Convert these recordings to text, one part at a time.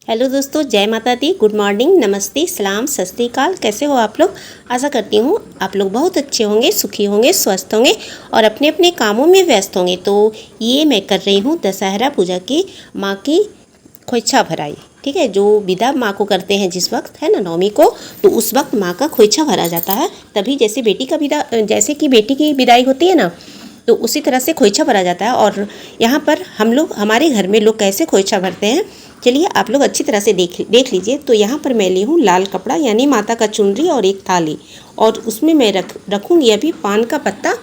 Hello दोस्तों, जय माता दी। गुड मॉर्निंग, नमस्ते, सलाम, सत श्री अकाल। कैसे हो आप लोग? आशा करती हूँ आप लोग बहुत अच्छे होंगे, सुखी होंगे, स्वस्थ होंगे और अपने अपने कामों में व्यस्त होंगे। तो ये मैं कर रही हूँ दशहरा पूजा की माँ की खोइछा भराई। ठीक है, जो विदा माँ को करते हैं जिस वक्त, है ना, नवमी को, तो उस वक्त माँ का खोइछा भरा जाता है। तभी जैसे बेटी का विदा, जैसे कि बेटी की विदाई होती है ना, तो उसी तरह से खोइछा भरा जाता है। और यहाँ पर हम लोग, हमारे घर में लोग कैसे खोइछा भरते हैं, चलिए आप लोग अच्छी तरह से देख लीजिए। तो यहाँ पर मैं ली हूँ लाल कपड़ा, यानी माता का चुनरी, और एक थाली, और उसमें मैं रखूँगी अभी पान का पत्ता।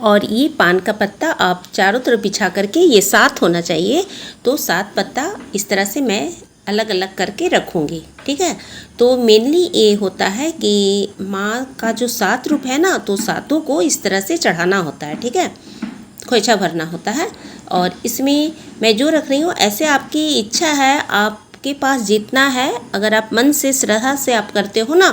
और ये पान का पत्ता आप चारों तरफ बिछा करके, ये 7 होना चाहिए, तो 7 पत्ता इस तरह से मैं अलग अलग करके रखूँगी। ठीक है, तो मेनली ये होता है कि माँ का जो 7 रूप है ना, तो सातों को इस तरह से चढ़ाना होता है। ठीक है, खोइछा भरना होता है। और इसमें मैं जो रख रही हूँ, ऐसे आपकी इच्छा है, आपके पास जितना है, अगर आप मन से श्रद्धा से आप करते हो ना,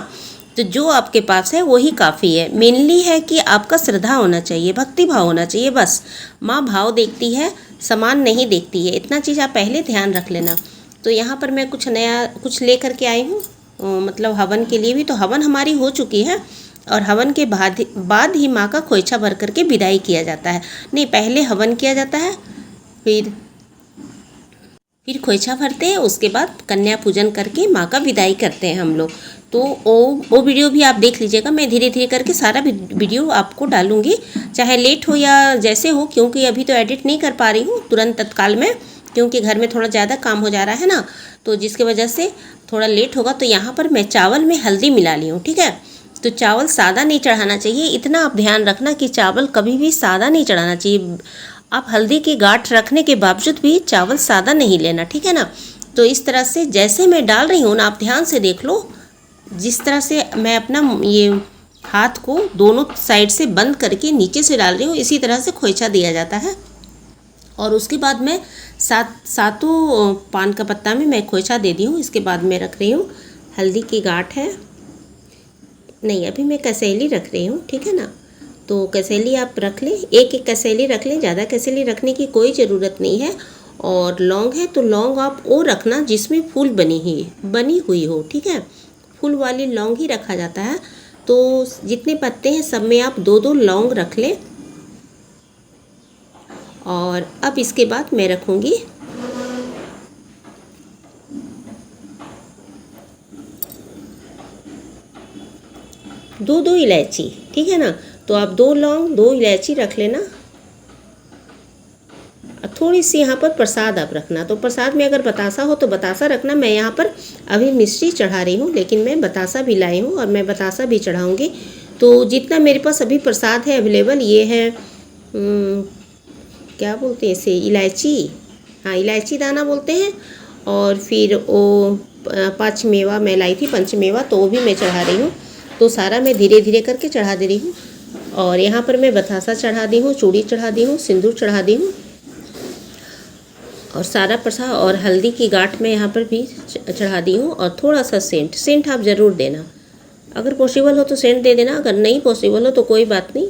तो जो आपके पास है वही काफ़ी है। मेनली है कि आपका श्रद्धा होना चाहिए, भक्ति भाव होना चाहिए, बस। माँ भाव देखती है, सामान नहीं देखती है। इतना चीज़ आप पहले ध्यान रख लेना। तो यहाँ पर मैं कुछ नया कुछ ले करके आई हूँ, मतलब हवन के लिए भी। तो हवन हमारी हो चुकी है, और हवन के बाद ही माँ का खोइछा भर करके विदाई किया जाता है। नहीं, पहले हवन किया जाता है, फिर खोइछा भरते हैं, उसके बाद कन्या पूजन करके माँ का विदाई करते हैं हम लोग। तो वो वीडियो भी आप देख लीजिएगा। मैं धीरे धीरे करके सारा वीडियो आपको डालूंगी, चाहे लेट हो या जैसे हो, क्योंकि अभी तो एडिट नहीं कर पा रही हूँ तुरंत तत्काल में, क्योंकि घर में थोड़ा ज़्यादा काम हो जा रहा है ना, तो जिसकी वजह से थोड़ा लेट होगा। तो यहाँ पर मैं चावल में हल्दी मिला ली हूँ। ठीक है, तो चावल सादा नहीं चढ़ाना चाहिए, इतना आप ध्यान रखना कि चावल कभी भी सादा नहीं चढ़ाना चाहिए। आप हल्दी की गांठ रखने के बावजूद भी चावल सादा नहीं लेना। ठीक है ना, तो इस तरह से जैसे मैं डाल रही हूँ ना, आप ध्यान से देख लो। जिस तरह से मैं अपना ये हाथ को दोनों साइड से बंद करके नीचे से डाल रही हूँ, इसी तरह से खोइछा दिया जाता है। और उसके बाद मैं सातों पान का पत्ता में मैं खोइछा दे दी हूँ। इसके बाद मैं रख रही हूँ हल्दी की गांठ है, नहीं अभी मैं कसेली रख रही हूँ। ठीक है ना, तो कसेली आप रख लें, एक एक कसेली रख लें, ज़्यादा कसेली रखने की कोई ज़रूरत नहीं है। और लौंग है तो लौंग आप वो रखना जिसमें फूल बनी हुई हो। ठीक है, फूल वाली लौंग ही रखा जाता है। तो जितने पत्ते हैं सब में आप 2-2 लौंग रख लें। और अब इसके बाद मैं रखूँगी दो इलायची। ठीक है ना, तो आप 2 लौंग 2 इलायची रख लेना। थोड़ी सी यहाँ पर प्रसाद आप रखना, तो प्रसाद में अगर बतासा हो तो बतासा रखना। मैं यहाँ पर अभी मिश्री चढ़ा रही हूँ, लेकिन मैं बतासा भी लाई हूँ और मैं बतासा भी चढ़ाऊँगी। तो जितना मेरे पास अभी प्रसाद है अवेलेबल, ये है क्या बोलते हैं इसे, इलायची, हाँ इलायची दाना बोलते हैं। और फिर वो पंचमेवा मैं लाई थी, पंचमेवा, तो वो भी मैं चढ़ा रही हूँ। तो सारा मैं धीरे धीरे करके चढ़ा दे रही हूँ। और यहाँ पर मैं बतासा चढ़ा दी हूँ, चूड़ी चढ़ा दी हूँ, सिंदूर चढ़ा दी हूँ, और सारा प्रसाद और हल्दी की गांठ में यहाँ पर भी चढ़ा दी हूँ। और थोड़ा सा सेंट आप ज़रूर देना, अगर पॉसिबल हो तो सेंट दे देना, अगर नहीं पॉसिबल हो तो कोई बात नहीं।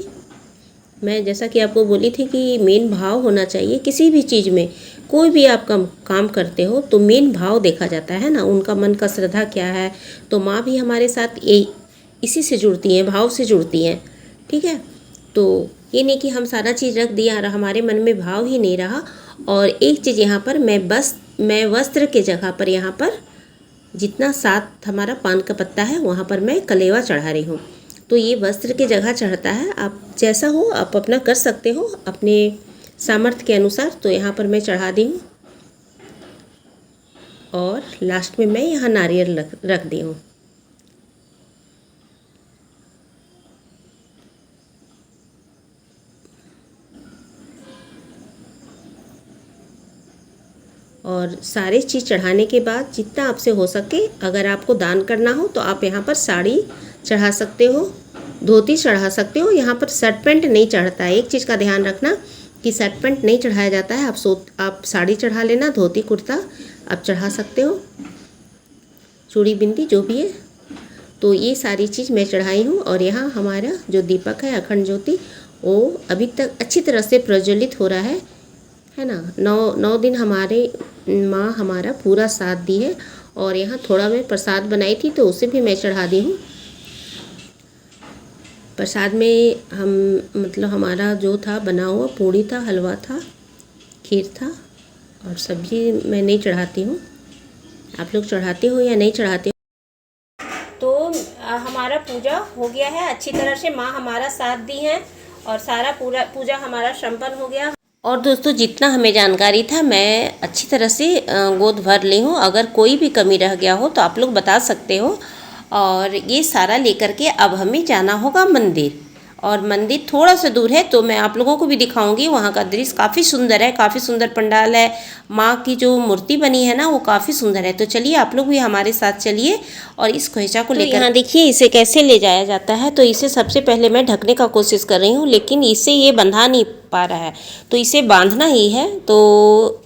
मैं जैसा कि आपको बोली थी कि मेन भाव होना चाहिए किसी भी चीज़ में। कोई भी आप काम करते हो तो मेन भाव देखा जाता है ना, उनका मन का श्रद्धा क्या है। तो माँ भी हमारे साथ इसी से जुड़ती हैं, भाव से जुड़ती हैं। ठीक है, तो ये नहीं कि हम सारा चीज़ रख दिया और हमारे मन में भाव ही नहीं रहा। और एक चीज़ यहाँ पर मैं वस्त्र के जगह पर, यहाँ पर जितना 7 हमारा पान का पत्ता है वहाँ पर मैं कलेवा चढ़ा रही हूँ। तो ये वस्त्र की जगह चढ़ता है, आप जैसा हो आप अपना कर सकते हो अपने सामर्थ्य के अनुसार। तो यहाँ पर मैं चढ़ा दी हूँ, और लास्ट में मैं यहाँ नारियल रख दी हूँ। और सारे चीज़ चढ़ाने के बाद जितना आपसे हो सके, अगर आपको दान करना हो तो आप यहाँ पर साड़ी चढ़ा सकते हो, धोती चढ़ा सकते हो। यहाँ पर शर्ट पैंट नहीं चढ़ता है, एक चीज़ का ध्यान रखना कि शर्ट पैंट नहीं चढ़ाया जाता है। आप साड़ी चढ़ा लेना, धोती कुर्ता आप चढ़ा सकते हो, चूड़ी बिंदी जो भी है। तो ये सारी चीज़ मैं चढ़ाई हूँ। और यहाँ हमारा जो दीपक है, अखंड ज्योति, वो अभी तक अच्छी तरह से प्रज्वलित हो रहा है है ना। 9 दिन हमारे माँ हमारा पूरा साथ दी है। और यहाँ थोड़ा मैं प्रसाद बनाई थी तो उसे भी मैं चढ़ा दी हूँ। प्रसाद में हम मतलब हमारा जो था बना हुआ पूड़ी था, हलवा था, खीर था और सब्जी मैं नहीं चढ़ाती हूँ। आप लोग चढ़ाते हो या नहीं चढ़ाते हो? तो हमारा पूजा हो गया है अच्छी तरह से, माँ हमारा साथ दी है और सारा पूरा पूजा हमारा संपन्न हो गया। और दोस्तों जितना हमें जानकारी था मैं अच्छी तरह से गोद भर ली हूँ। अगर कोई भी कमी रह गया हो तो आप लोग बता सकते हो। और ये सारा लेकर के अब हमें जाना होगा मंदिर, और मंदिर थोड़ा सा दूर है तो मैं आप लोगों को भी दिखाऊंगी। वहाँ का दृश्य काफ़ी सुंदर है, काफ़ी सुंदर पंडाल है। माँ की जो मूर्ति बनी है ना वो काफ़ी सुंदर है। तो चलिए आप लोग भी हमारे साथ चलिए और इस खोइचा को लेकर। यहाँ देखिए इसे कैसे ले जाया जाता है। तो इसे सबसे पहले मैं ढकने का कोशिश कर रही हूँ, लेकिन इसे ये बंधा नहीं पा रहा है, तो इसे बांधना ही है। तो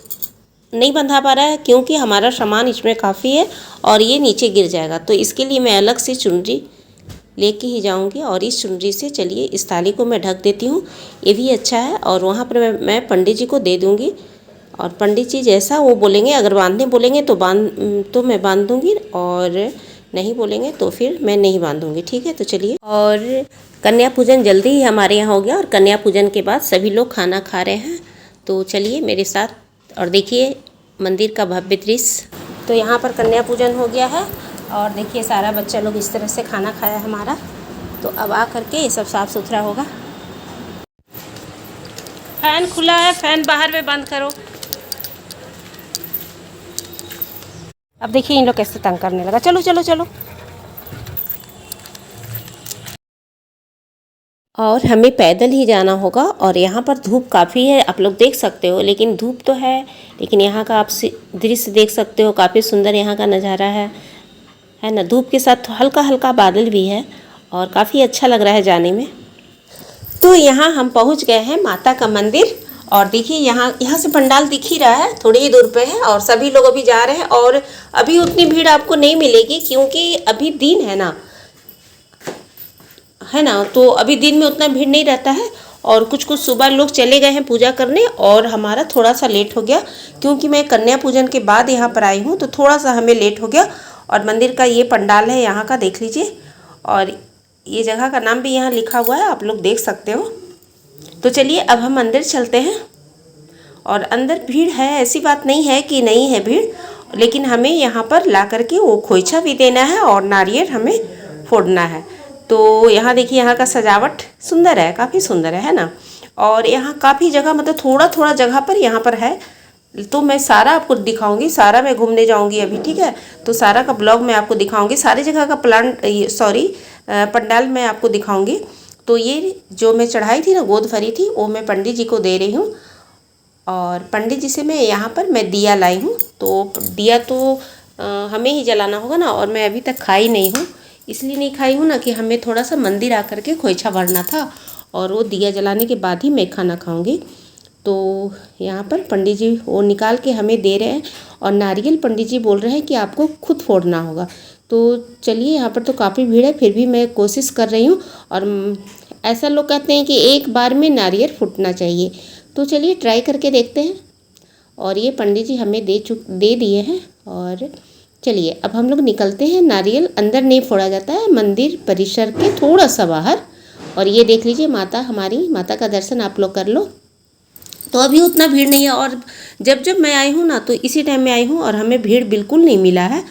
नहीं बंधा पा रहा है क्योंकि हमारा सामान इसमें काफ़ी है और ये नीचे गिर जाएगा। तो इसके लिए मैं अलग से चुनरी लेके ही जाऊंगी और इस चुनरी से चलिए इस थाली को मैं ढक देती हूँ। ये भी अच्छा है। और वहाँ पर मैं पंडित जी को दे दूँगी और पंडित जी जैसा वो बोलेंगे, अगर बांधने बोलेंगे तो मैं बांध दूँगी, और नहीं बोलेंगे तो फिर मैं नहीं बांधूँगी। ठीक है, तो चलिए। और कन्या पूजन जल्दी ही हमारे यहाँ हो गया और कन्या पूजन के बाद सभी लोग खाना खा रहे हैं। तो चलिए मेरे साथ और देखिए मंदिर का भव्य दृश्य। तो यहाँ पर कन्या पूजन हो गया है और देखिए सारा बच्चा लोग इस तरह से खाना खाया हमारा। तो अब आ करके ये सब साफ़ सुथरा होगा। फैन खुला है, फैन बाहर में बंद करो। अब देखिए इन लोग कैसे तंग करने लगा। चलो चलो चलो। और हमें पैदल ही जाना होगा और यहाँ पर धूप काफ़ी है, आप लोग देख सकते हो। लेकिन धूप तो है, लेकिन यहाँ का आप दृश्य देख सकते हो, काफ़ी सुंदर यहाँ का नज़ारा है ना। धूप के साथ हल्का हल्का बादल भी है और काफ़ी अच्छा लग रहा है जाने में। तो यहाँ हम पहुँच गए हैं माता का मंदिर। और देखिए यहाँ से पंडाल दिख ही रहा है, थोड़ी ही दूर पे है और सभी लोग अभी जा रहे हैं। और अभी उतनी भीड़ आपको नहीं मिलेगी क्योंकि अभी दिन है ना, तो अभी दिन में उतना भीड़ नहीं रहता है। और कुछ सुबह लोग चले गए हैं पूजा करने और हमारा थोड़ा सा लेट हो गया क्योंकि मैं कन्या पूजन के बाद यहाँ पर आई हूँ, तो थोड़ा सा हमें लेट हो गया। और मंदिर का ये पंडाल है यहाँ का, देख लीजिए। और ये जगह का नाम भी यहाँ लिखा हुआ है, आप लोग देख सकते हो। तो चलिए अब हम अंदर चलते हैं। और अंदर भीड़ है, ऐसी बात नहीं है कि नहीं है भीड़, लेकिन हमें यहाँ पर ला करके वो खोइचा भी देना है और नारियल हमें फोड़ना है। तो यहाँ देखिए यहाँ का सजावट सुंदर है, काफ़ी सुंदर है ना। और यहाँ काफ़ी जगह मतलब थोड़ा थोड़ा जगह पर यहाँ पर है, तो मैं सारा आपको दिखाऊंगी। सारा मैं घूमने जाऊंगी अभी, ठीक है। तो सारा का ब्लॉग मैं आपको दिखाऊंगी, सारी जगह का पंडाल मैं आपको दिखाऊंगी। तो ये जो मैं चढ़ाई थी ना, गोद भरी थी, वो मैं पंडित जी को दे रही हूँ। और पंडित जी से मैं यहाँ पर मैं दिया लाई हूँ। तो दिया तो हमें ही जलाना होगा ना, और मैं अभी तक खाई नहीं हूँ। इसलिए नहीं खाई हूँ ना कि हमें थोड़ा सा मंदिर आकर के खोइछा भरना था और वो दिया जलाने के बाद ही मैं खाना खाऊंगी। तो यहाँ पर पंडित जी वो निकाल के हमें दे रहे हैं और नारियल पंडित जी बोल रहे हैं कि आपको खुद फोड़ना होगा। तो चलिए, यहाँ पर तो काफ़ी भीड़ है, फिर भी मैं कोशिश कर रही हूँ। और ऐसा लोग कहते हैं कि एक बार में नारियल फूटना चाहिए, तो चलिए ट्राई करके देखते हैं। और ये पंडित जी हमें दे दिए हैं। और चलिए अब हम लोग निकलते हैं। नारियल अंदर नहीं फोड़ा जाता है, मंदिर परिसर के थोड़ा सा बाहर। और ये देख लीजिए हमारी माता का दर्शन आप लोग कर लो। तो अभी उतना भीड़ नहीं है। और जब मैं आई हूँ ना, तो इसी टाइम में आई हूँ और हमें भीड़ बिल्कुल नहीं मिला है।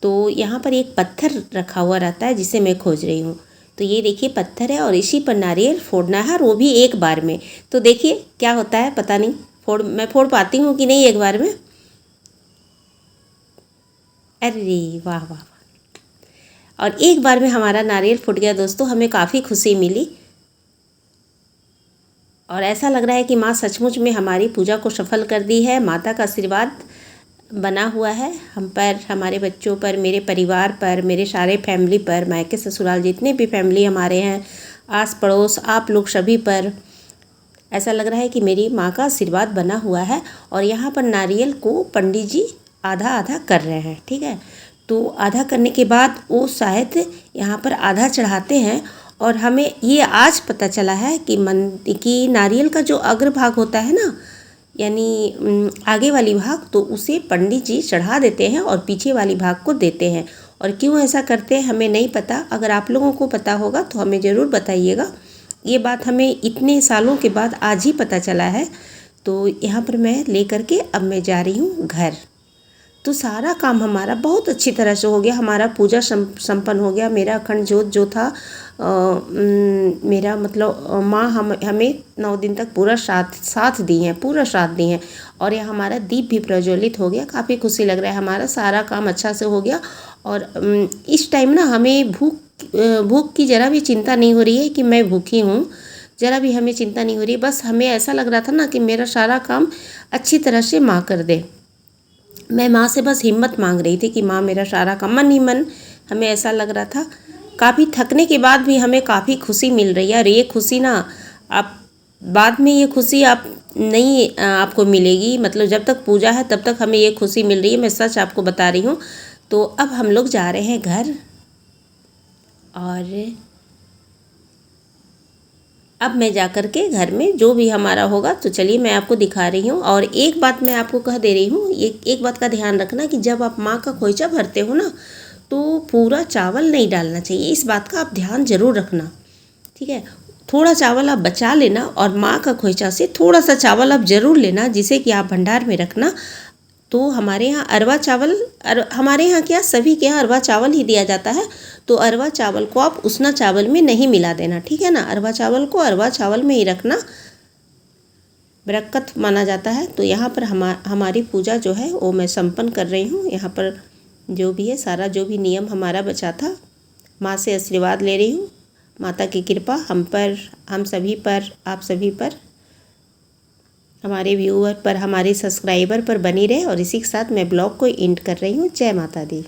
तो यहाँ पर एक पत्थर रखा हुआ रहता है जिसे मैं खोज रही हूँ। तो ये देखिए पत्थर है और इसी पर नारियल फोड़ना है, और वो भी एक बार में। तो देखिए क्या होता है, पता नहीं मैं फोड़ पाती हूँ कि नहीं एक बार में। अरे वाह वाह वाह। और एक बार में हमारा नारियल फूट गया दोस्तों, हमें काफ़ी खुशी मिली। और ऐसा लग रहा है कि माँ सचमुच में हमारी पूजा को सफल कर दी है। माता का आशीर्वाद बना हुआ है हम पर, हमारे बच्चों पर, मेरे परिवार पर, मेरे सारे फैमिली पर, मायके ससुराल जितने भी फैमिली हमारे हैं, आस पड़ोस, आप लोग सभी पर। ऐसा लग रहा है कि मेरी माँ का आशीर्वाद बना हुआ है। और यहाँ पर नारियल को पंडित जी आधा आधा कर रहे हैं, ठीक है। तो आधा करने के बाद वो शायद यहाँ पर आधा चढ़ाते हैं। और हमें ये आज पता चला है कि नारियल का जो अग्रभाग होता है ना, यानी आगे वाली भाग तो उसे पंडित जी चढ़ा देते हैं और पीछे वाली भाग को देते हैं। और क्यों ऐसा करते हैं हमें नहीं पता, अगर आप लोगों को पता होगा तो हमें ज़रूर बताइएगा। ये बात हमें इतने सालों के बाद आज ही पता चला है। तो यहाँ पर मैं लेकर के अब मैं जा रही हूँ घर। तो सारा काम हमारा बहुत अच्छी तरह से हो गया, हमारा पूजा संपन्न हो गया। मेरा अखंड जोत जो था मेरा मतलब माँ हमें 9 दिन तक पूरा साथ दी हैं, पूरा साथ दी हैं। और यह हमारा दीप भी प्रज्वलित हो गया, काफ़ी खुशी लग रहा है, हमारा सारा काम अच्छा से हो गया। और इस टाइम ना हमें भूख की ज़रा भी चिंता नहीं हो रही है कि मैं भूखी हूँ, ज़रा भी हमें चिंता नहीं हो रही है। बस हमें ऐसा लग रहा था ना कि मेरा सारा काम अच्छी तरह से माँ कर दे। मैं माँ से बस हिम्मत मांग रही थी कि माँ मेरा सारा काम, मन ही मन हमें ऐसा लग रहा था। काफ़ी थकने के बाद भी हमें काफ़ी खुशी मिल रही है। और ये खुशी ना आप बाद में, ये खुशी आप नहीं आपको मिलेगी, मतलब जब तक पूजा है तब तक हमें ये खुशी मिल रही है, मैं सच आपको बता रही हूँ। तो अब हम लोग जा रहे हैं घर। और अब मैं जा कर के घर में जो भी हमारा होगा तो चलिए मैं आपको दिखा रही हूँ। और एक बात मैं आपको कह दे रही हूँ, एक बात का ध्यान रखना कि जब आप माँ का खोइचा भरते हो ना तो पूरा चावल नहीं डालना चाहिए, इस बात का आप ध्यान ज़रूर रखना, ठीक है। थोड़ा चावल आप बचा लेना और माँ का खोइचा से थोड़ा सा चावल आप ज़रूर लेना, जिसे कि आप भंडार में रखना। तो हमारे यहाँ अरवा चावल, हमारे यहाँ क्या सभी के यहाँ अरवा चावल ही दिया जाता है। तो अरवा चावल को आप उसना चावल में नहीं मिला देना, ठीक है ना। अरवा चावल को अरवा चावल में ही रखना, बरकत माना जाता है। तो यहाँ पर हमारी पूजा जो है वो मैं संपन्न कर रही हूँ। यहाँ पर जो भी है सारा जो भी नियम हमारा बचा था, माँ से आशीर्वाद ले रही हूँ। माता की कृपा हम पर, हम सभी पर, आप सभी पर, हमारे व्यूअर पर, हमारे सब्सक्राइबर पर बनी रहे। और इसी के साथ मैं ब्लॉग को एंड कर रही हूँ। जय माता दी।